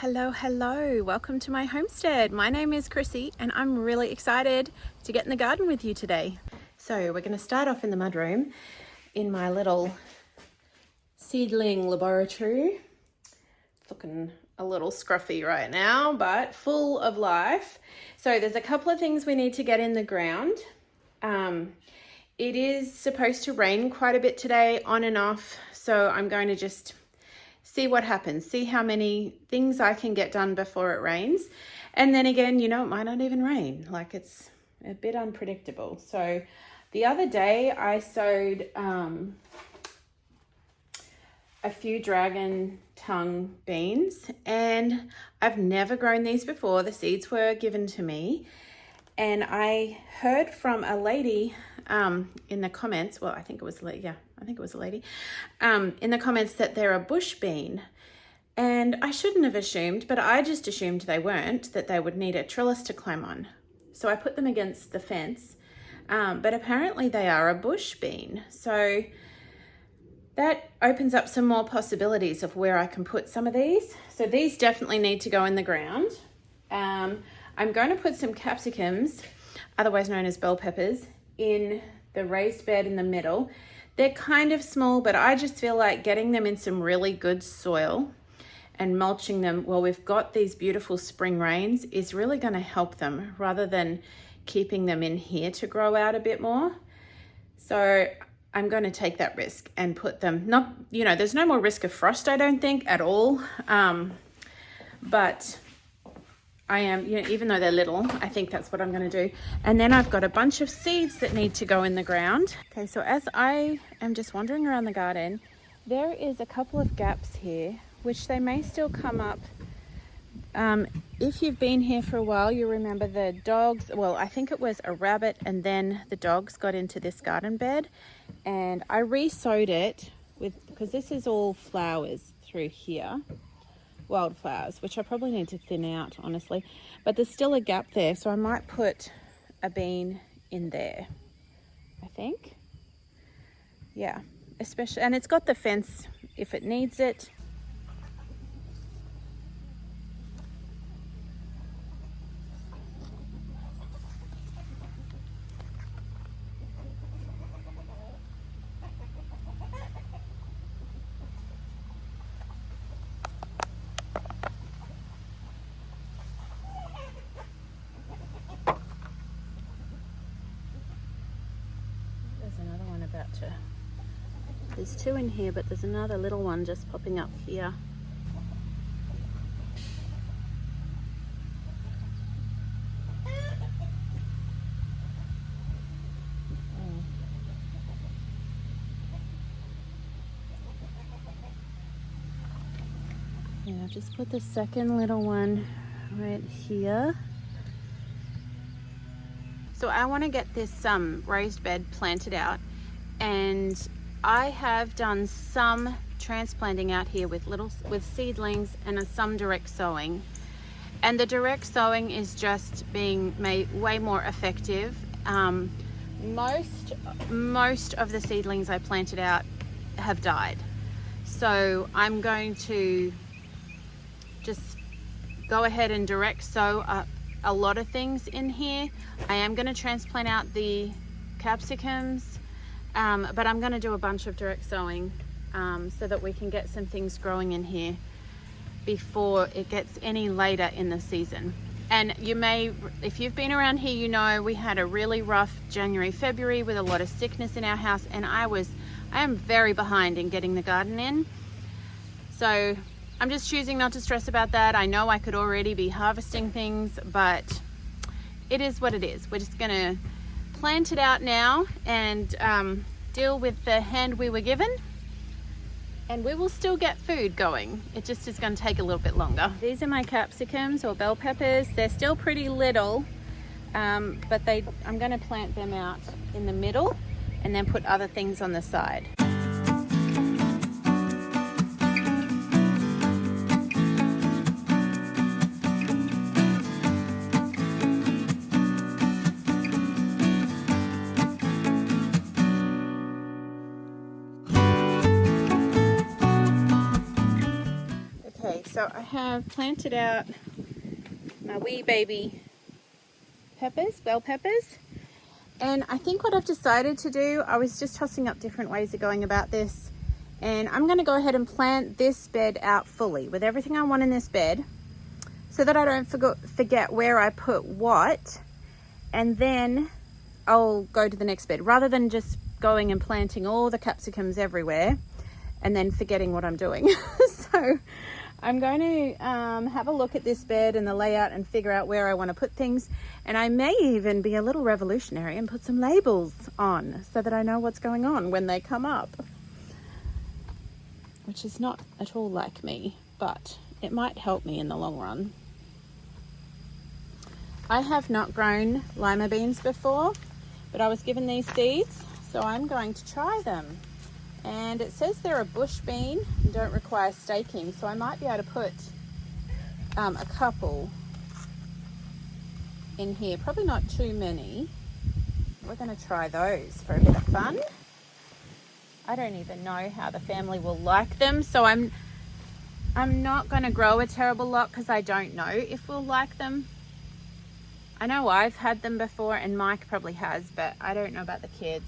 Hello, welcome to my homestead. My name is Chrissy and I'm really excited to get in the garden with you today. So we're going to start off in the mudroom in my little seedling laboratory. It's looking a little scruffy right now, but full of life. So there's a couple of things we need to get in the ground. It is supposed to rain quite a bit today, on and off, so I'm going to just see what happens, see how many things I can get done before it rains. And then again, it might not even rain. Like, it's a bit unpredictable. So the other day I sowed a few dragon tongue beans, and I've never grown these before. The seeds were given to me, and I heard from a lady in the comments, well, I think it was a lady, in the comments that they're a bush bean. And I shouldn't have assumed, but I just assumed they weren't, that they would need a trellis to climb on. So I put them against the fence, but apparently they are a bush bean. So that opens up some more possibilities of where I can put some of these. So these definitely need to go in the ground. I'm going to put some capsicums, otherwise known as bell peppers, in the raised bed in the middle. They're kind of small, but I just feel like getting them in some really good soil and mulching them while we've got these beautiful spring rains is really going to help them, rather than keeping them in here to grow out a bit more. So I'm going to take that risk and put them, there's no more risk of frost, I don't think, at all. But I am, even though they're little, I think that's what I'm going to do. And then I've got a bunch of seeds that need to go in the ground. Okay, so as I am just wandering around the garden, there is a couple of gaps here, which they may still come up. If you've been here for a while, you remember the dogs, well, I think it was a rabbit, and then the dogs got into this garden bed, and I re-sowed it because this is all flowers through here. Wildflowers, which I probably need to thin out, honestly, but there's still a gap there, so I might put a bean in there, I think. Yeah, especially, and it's got the fence if it needs it. There's two in here, but there's another little one just popping up here. Yeah, I've just put the second little one right here. So I want to get this raised bed planted out, and I have done some transplanting out here with seedlings and some direct sowing. And the direct sowing is just being made way more effective. Most of the seedlings I planted out have died. So I'm going to just go ahead and direct sow a lot of things in here. I am going to transplant out the capsicums, but I'm going to do a bunch of direct sowing so that we can get some things growing in here before it gets any later in the season. And if you've been around here, we had a really rough January, February with a lot of sickness in our house, and I am very behind in getting the garden in. So I'm just choosing not to stress about that. I know I could already be harvesting things, but it is what it is. We're just going to plant it out now and deal with the hand we were given, and we will still get food going. It just is going to take a little bit longer. These are my capsicums or bell peppers. They're still pretty little, but I'm going to plant them out in the middle and then put other things on the side. so I have planted out my wee baby peppers, bell peppers. And I think what I've decided to do, I was just tossing up different ways of going about this. And I'm going to go ahead and plant this bed out fully with everything I want in this bed, so that I don't forget where I put what. And then I'll go to the next bed, rather than just going and planting all the capsicums everywhere and then forgetting what I'm doing. So I'm going to have a look at this bed and the layout and figure out where I want to put things. And I may even be a little revolutionary and put some labels on so that I know what's going on when they come up, which is not at all like me, but it might help me in the long run. I have not grown lima beans before, but I was given these seeds, so I'm going to try them. And it says they're a bush bean and don't require staking, so I might be able to put a couple in here, probably not too many. We're going to try those for a bit of fun. I don't even know how the family will like them, so I'm not going to grow a terrible lot because I don't know if we'll like them. I know I've had them before, and Mike probably has, but I don't know about the kids.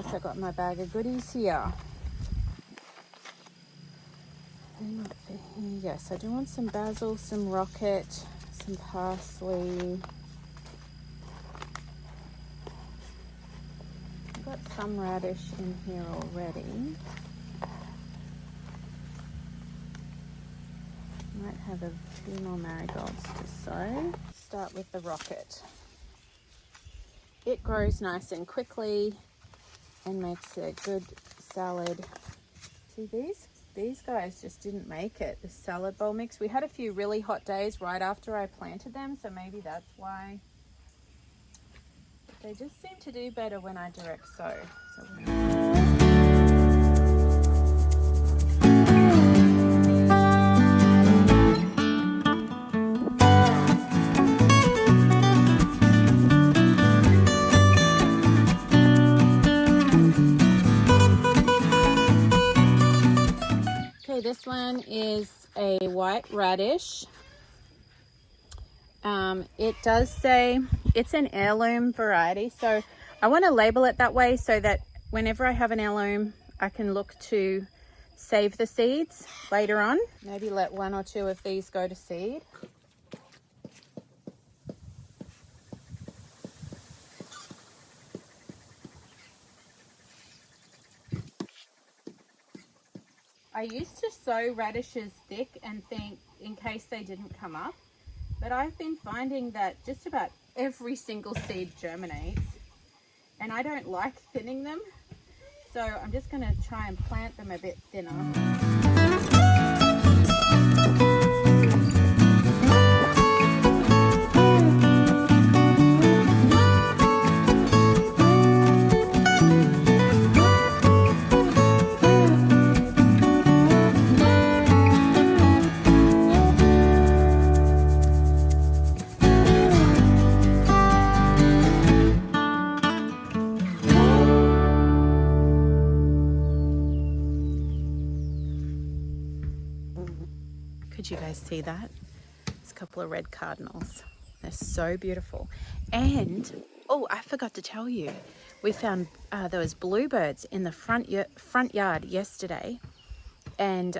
I got my bag of goodies here. Yes, I do want some basil, some rocket, some parsley. I've got some radish in here already. Might have a few more marigolds to sow. Start with the rocket. It grows nice and quickly and makes a good salad. See, these guys just didn't make it, the salad bowl mix. We had a few really hot days right after I planted them, so maybe that's why. But they just seem to do better when I direct sow. This one is a white radish. It does say it's an heirloom variety, so I want to label it that way so that whenever I have an heirloom, I can look to save the seeds later on. Maybe let one or two of these go to seed. I used to sow radishes thick and think in case they didn't come up, but I've been finding that just about every single seed germinates, and I don't like thinning them, so I'm just going to try and plant them a bit thinner. Could you guys see that? There's a couple of red cardinals. They're so beautiful. And, oh, I forgot to tell you, we found those bluebirds in the front yard yesterday. And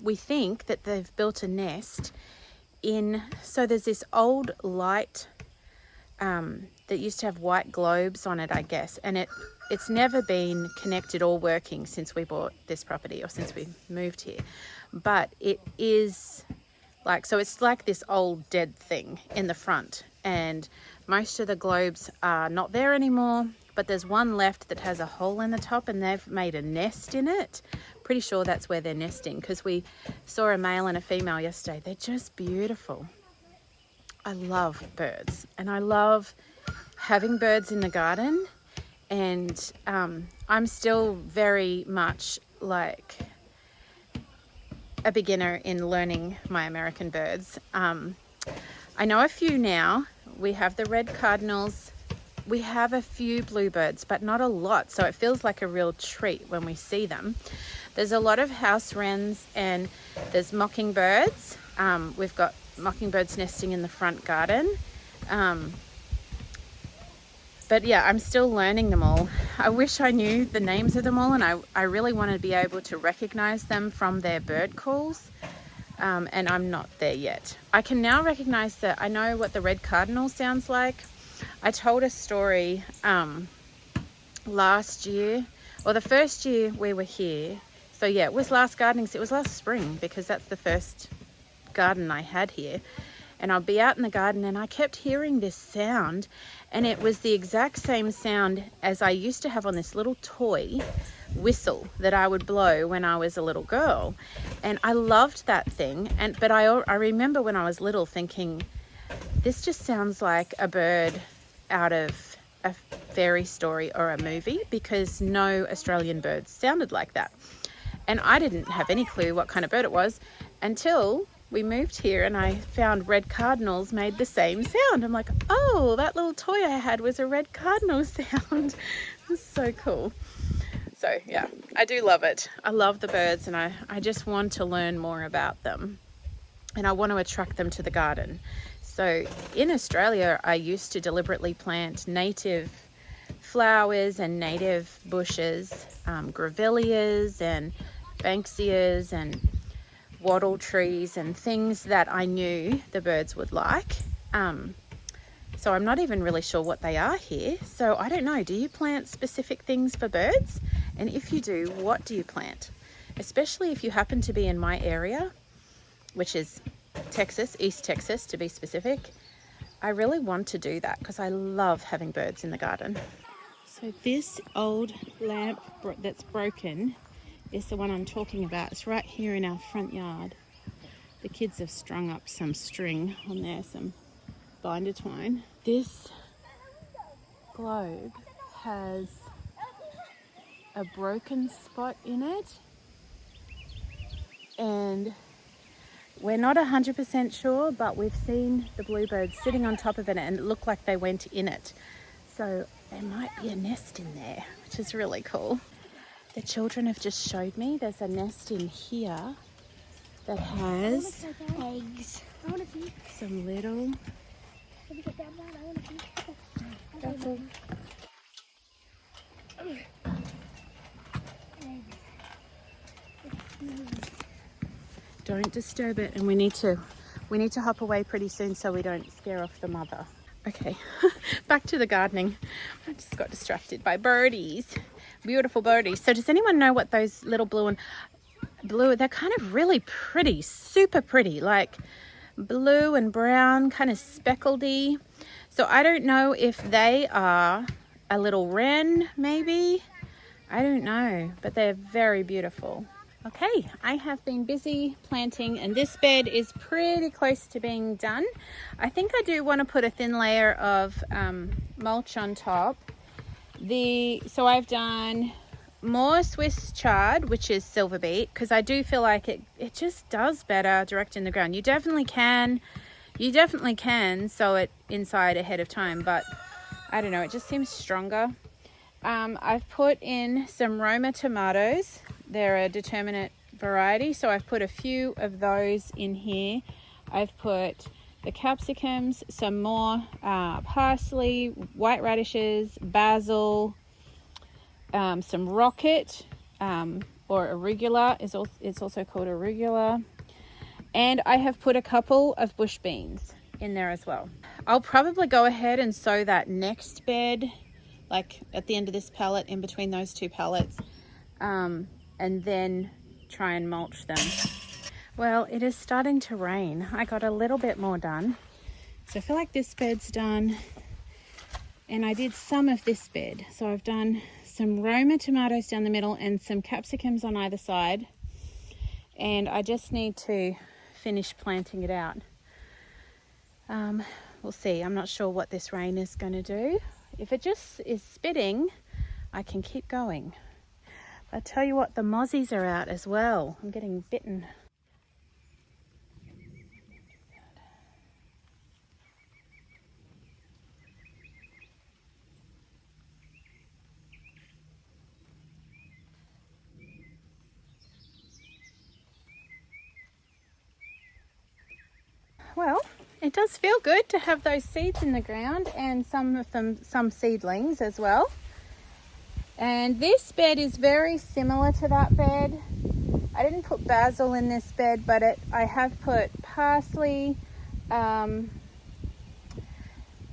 we think that they've built a nest in, so there's this old light that used to have white globes on it, I guess. And it's never been connected or working since we bought this property or since we moved here. But it is like, so it's like this old dead thing in the front, and most of the globes are not there anymore, but there's one left that has a hole in the top and they've made a nest in it. Pretty sure that's where they're nesting because we saw a male and a female yesterday. They're just beautiful. I love birds, and I love having birds in the garden. And I'm still very much like a beginner in learning my American birds. I know a few now. We have the red cardinals. We have a few bluebirds, but not a lot. So it feels like a real treat when we see them. There's a lot of house wrens, and there's mockingbirds. We've got mockingbirds nesting in the front garden. But yeah, I'm still learning them all. I wish I knew the names of them all, and I really want to be able to recognize them from their bird calls. And I'm not there yet. I can now recognize that I know what the red cardinal sounds like. I told a story last year, or the first year we were here. So yeah, it was last gardening. It was last spring, because that's the first garden I had here. And I'll be out in the garden, and I kept hearing this sound, and it was the exact same sound as I used to have on this little toy whistle that I would blow when I was a little girl. And I loved that thing. But I remember when I was little thinking, this just sounds like a bird out of a fairy story or a movie, because no Australian birds sounded like that. And I didn't have any clue what kind of bird it was until we moved here, and I found red cardinals made the same sound. I'm like, oh, that little toy I had was a red cardinal sound. It was so cool. So yeah, I do love it. I love the birds, and I just want to learn more about them, and I want to attract them to the garden. So in Australia, I used to deliberately plant native flowers and native bushes, grevilleas and banksias and wattle trees and things that I knew the birds would like. So I'm not even really sure what they are here. So I don't know, do you plant specific things for birds? And if you do, what do you plant? Especially if you happen to be in my area, which is Texas, East Texas to be specific. I really want to do that because I love having birds in the garden. So this old lamp that's broken is the one I'm talking about. It's right here in our front yard. The kids have strung up some string on there, some binder twine. This globe has a broken spot in it, and we're not 100% sure, but we've seen the bluebirds sitting on top of it, and it looked like they went in it. So there might be a nest in there, which is really cool. The children have just showed me there's a nest in here that has eggs. I want to see some little... Let me get that one. I want to see. Careful. Don't disturb it, and we need to hop away pretty soon so we don't scare off the mother. Okay, back to the gardening. I just got distracted by birdies. Beautiful birdies. So does anyone know what those little blue, they're kind of really pretty, super pretty, like blue and brown, kind of speckledy. So I don't know if they are a little wren, maybe. I don't know, but they're very beautiful. Okay, I have been busy planting, and this bed is pretty close to being done. I think I do want to put a thin layer of mulch on top. So I've done more Swiss chard, which is silver beet, because I do feel like it just does better direct in the ground. You definitely can sow it inside ahead of time, but I don't know, it just seems stronger. I've put in some Roma tomatoes. They're a determinate variety, so I've put a few of those in here. I've put the capsicums, some more parsley, white radishes, basil, some rocket or arugula, it's also called arugula, and I have put a couple of bush beans in there as well. I'll probably go ahead and sow that next bed, like at the end of this pallet, in between those two pallets, and then try and mulch them. Well, it is starting to rain. I got a little bit more done. So I feel like this bed's done, and I did some of this bed. So I've done some Roma tomatoes down the middle and some capsicums on either side. And I just need to finish planting it out. We'll see. I'm not sure what this rain is going to do. If it just is spitting, I can keep going. I tell you what, the mozzies are out as well. I'm getting bitten. Well, it does feel good to have those seeds in the ground, and some seedlings as well. And this bed is very similar to that bed. I didn't put basil in this bed, but I have put parsley.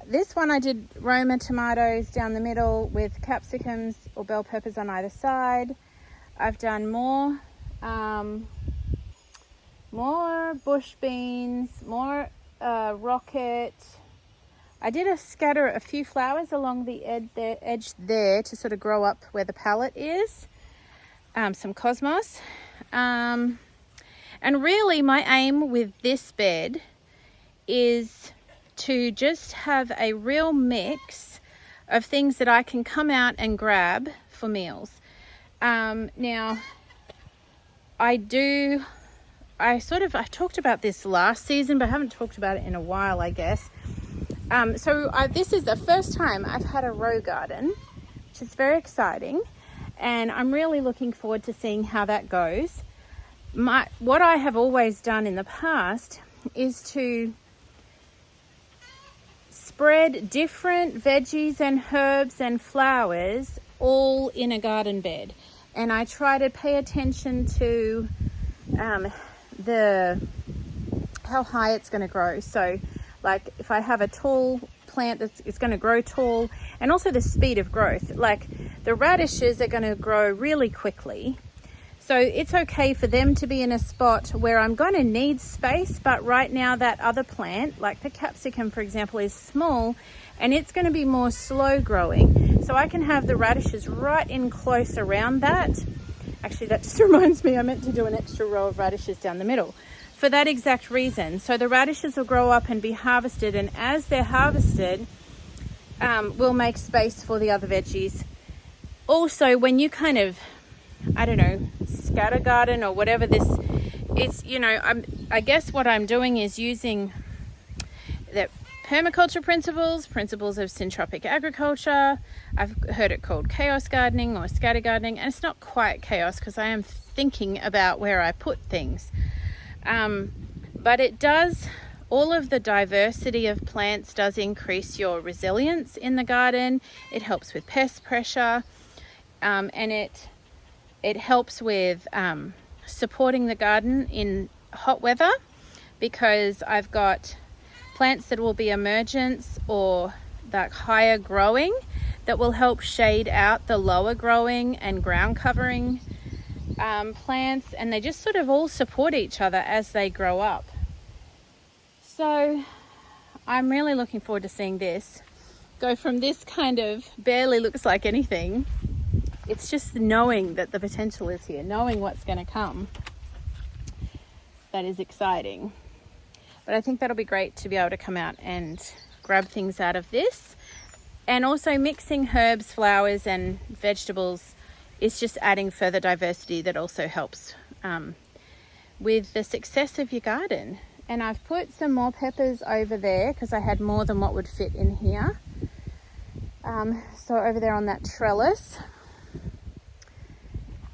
This one I did Roma tomatoes down the middle with capsicums or bell peppers on either side. I've done more bush beans, more rocket. I did scatter a few flowers along the edge there to sort of grow up where the palette is. Some cosmos. And really my aim with this bed is to just have a real mix of things that I can come out and grab for meals. Now, I talked about this last season, but I haven't talked about it in a while, I guess. This is the first time I've had a row garden, which is very exciting, and I'm really looking forward to seeing how that goes. What I have always done in the past is to spread different veggies and herbs and flowers all in a garden bed, and I try to pay attention to how high it's going to grow. So like if I have a tall plant it's going to grow tall, and also the speed of growth. Like the radishes are going to grow really quickly, so it's okay for them to be in a spot where I'm going to need space, but right now that other plant, like the capsicum for example, is small and it's going to be more slow growing, so I can have the radishes right in close around that. Actually, that just reminds me, I meant to do an extra row of radishes down the middle for that exact reason. So the radishes will grow up and be harvested, and as they're harvested, we'll make space for the other veggies. Also, when you kind of, I don't know, scatter garden or whatever this is, I guess what I'm doing is using the permaculture principles of syntropic agriculture. I've heard it called chaos gardening or scatter gardening, and it's not quite chaos because I am thinking about where I put things. But it does, all of the diversity of plants does increase your resilience in the garden. It helps with pest pressure, and it helps with supporting the garden in hot weather, because I've got plants that will be emergence or that higher growing that will help shade out the lower growing and ground covering plants, and they just sort of all support each other as they grow up. So I'm really looking forward to seeing this go from this kind of barely looks like anything. It's just knowing that the potential is here, knowing what's going to come, that is exciting. But I think that'll be great to be able to come out and grab things out of this. And also mixing herbs, flowers and vegetables is just adding further diversity that also helps with the success of your garden. And I've put some more peppers over there because I had more than what would fit in here. So over there on that trellis.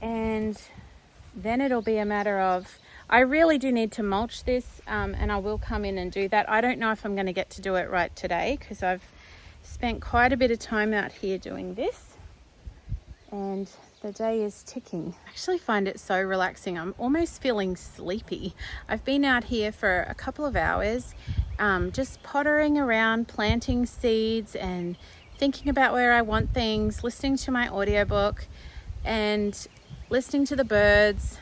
And then it'll be a matter of, I really do need to mulch this, and I will come in and do that. I don't know if I'm going to get to do it right today because I've spent quite a bit of time out here doing this, and the day is ticking. I actually find it so relaxing. I'm almost feeling sleepy. I've been out here for a couple of hours, just pottering around, planting seeds and thinking about where I want things, listening to my audiobook and listening to the birds.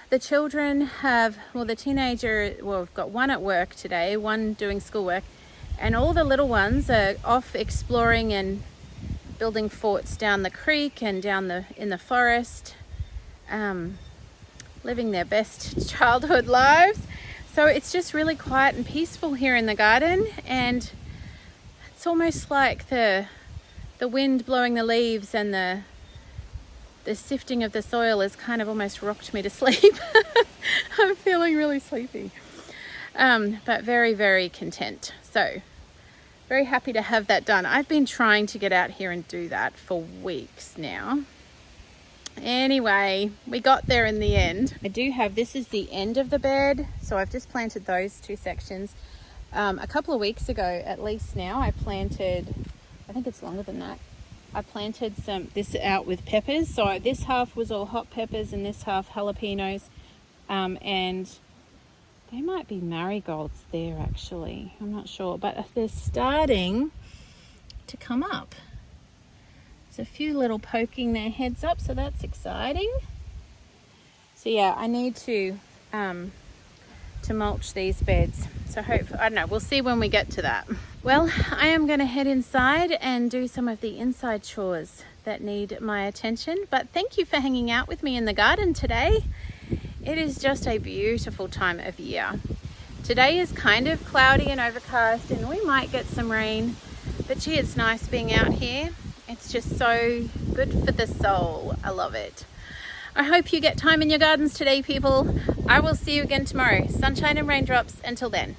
The children have, the teenager, we've got one at work today, one doing schoolwork, and all the little ones are off exploring and building forts down the creek and down in the forest, living their best childhood lives. So it's just really quiet and peaceful here in the garden, and it's almost like the wind blowing the leaves and the sifting of the soil has kind of almost rocked me to sleep. I'm feeling really sleepy, but very, very content. So very happy to have that done. I've been trying to get out here and do that for weeks now. Anyway, we got there in the end. I do have, this is the end of the bed, so I've just planted those 2 sections. A couple of weeks ago, at least now, I planted, I think it's longer than that, I planted this out with peppers. So this half was all hot peppers and this half jalapenos, and they might be marigolds there actually, I'm not sure, but they're starting to come up. There's a few little poking their heads up, so that's exciting. So yeah, I need to mulch these beds. So I don't know, we'll see when we get to that. Well, I am going to head inside and do some of the inside chores that need my attention. But thank you for hanging out with me in the garden today. It is just a beautiful time of year. Today is kind of cloudy and overcast, and we might get some rain, but gee, it's nice being out here. It's just so good for the soul. I love it. I hope you get time in your gardens today, people. I will see you again tomorrow. Sunshine and raindrops. Until then.